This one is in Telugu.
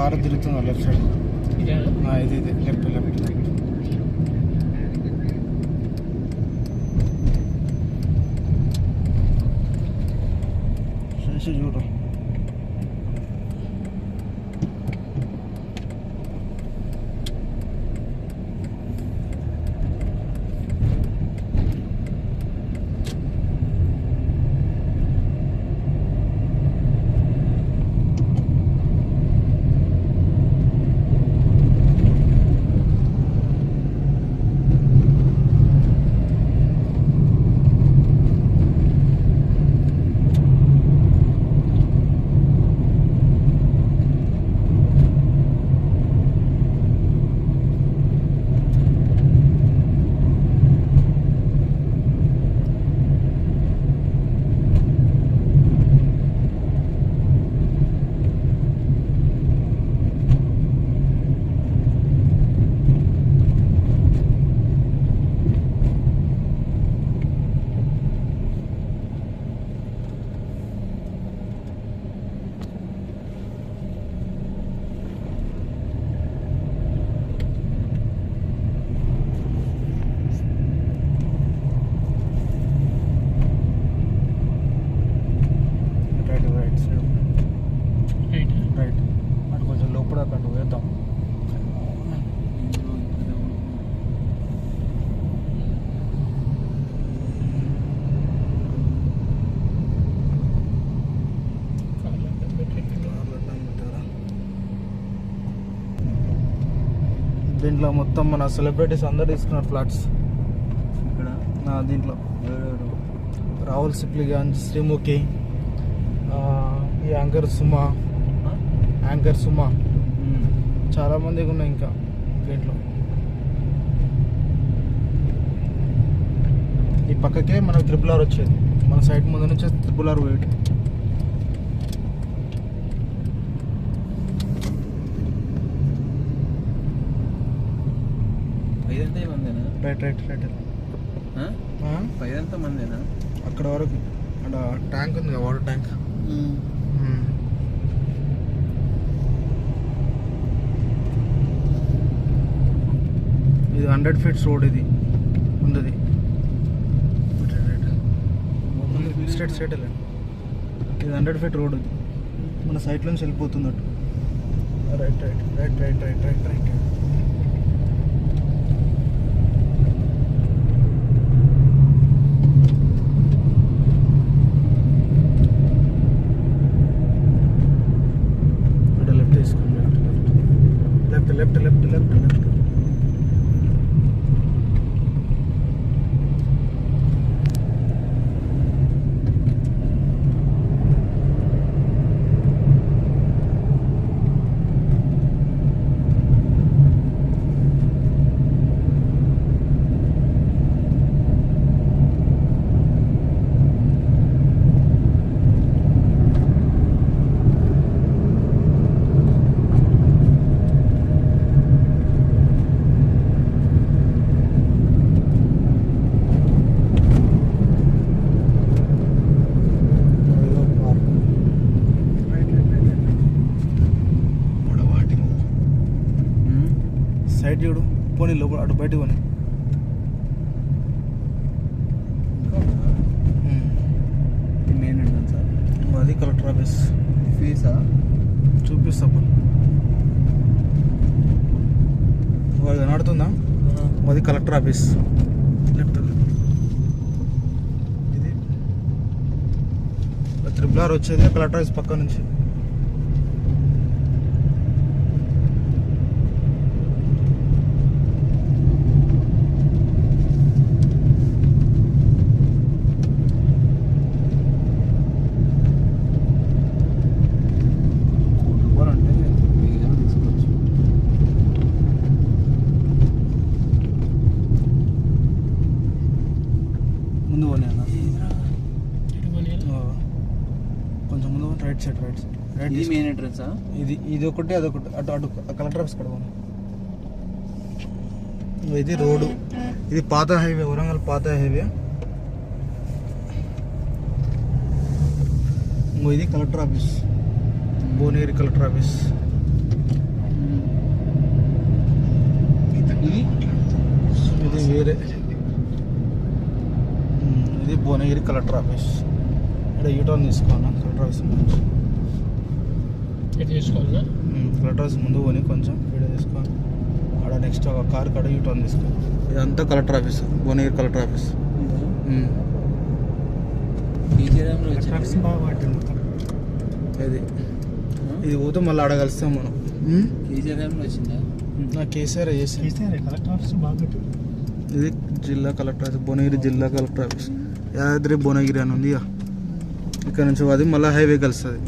కారు తిరుగుతుంది లెఫ్ట్ సైడ్. ఇది లెఫ్ట్ లెఫ్ట్ లెఫ్ట్. చూడు దీంట్లో మొత్తం మన సెలబ్రిటీస్ అందరు తీసుకున్నారు ఫ్లాట్స్ ఇక్కడ. దీంట్లో రాహుల్ సిప్లిగంజ్, శ్రీముఖి, ఈ యాంకర్ సుమా చాలా మందికి ఉన్నాయి ఇంకా దీంట్లో. ఈ పక్కకే మనకు RRR వచ్చేది, మన సైడ్ ముందు నుంచి RRR పోయేది. రైట్ పైదంతా మందేనా? అక్కడ వరకు అక్కడ ట్యాంక్ ఉంది, వాటర్ ట్యాంక్. ఇది 100 feet రోడ్, ఇది ముందుది స్ట్రేట్ వెళ్ళండి. ఇది 100 feet రోడ్, ఇది మన సైట్ నుంచి వెళ్ళిపోతుంది అటు. Right right right right right right right. Left left left left. Side చూడు, పోనీ లోపల అటు బయట పోనీ. మెయిన్ ఎంట్రన్స్ అది కలెక్టర్ ఆఫీస్. ఫీజా చూపిస్తా పోనీ. అది కనబడుతుందా? అది కలెక్టర్ ఆఫీస్. లెఫ్ట్. ఇది RRR వచ్చేది కలెక్టర్ ఆఫీస్ పక్క నుంచి. ముందు పోనీ అన్న, కొంచెం ముందు right side right side right. ఇది మెయిన్ ఎంట్రన్స్. ఇది ఒకటి అదొకటి. అటు అటు కలెక్టర్ ఆఫీస్ కడ పోనీ. ఇది రోడ్డు, ఇది పాత హైవే, వరంగల్ పాత హైవే. ఇది collector office, Bhuvanagiri collector office. Bhuvanagiri. ఇది భువనగిరి కలెక్టర్ ఆఫీస్. ఇక్కడ యూటర్న్ తీసుకోనా కలెక్టర్ ఆఫీస్ నుంచి. తీసుకోవాలా? కలెక్టర్ ఆఫీస్ ముందు పోని కొంచెం వీడియో తీసుకోవాలి. ఆడ నెక్స్ట్ ఒక కార్ కాడ యూటర్న్ తీసుకో. ఇదంతా collector office, Bhuvanagiri collector office. బాగా పట్టింది మొత్తం. ఇది పోతే మళ్ళీ ఆడ కలుస్తాం మనం. కేజీఆర్ఎంలో వచ్చిందా? నా కేసీఆర్ చేసి కలెక్టర్ ఆఫీస్ బాగా పెట్టింది. ఇది జిల్లా కలెక్టర్ ఆఫీస్, భువనగిరి జిల్లా కలెక్టర్ ఆఫీస్. యాదాద్రి భువనగిరి అని ఉంది. ఇక్కడ నుంచి అది మళ్ళీ హైవే కలుస్తుంది.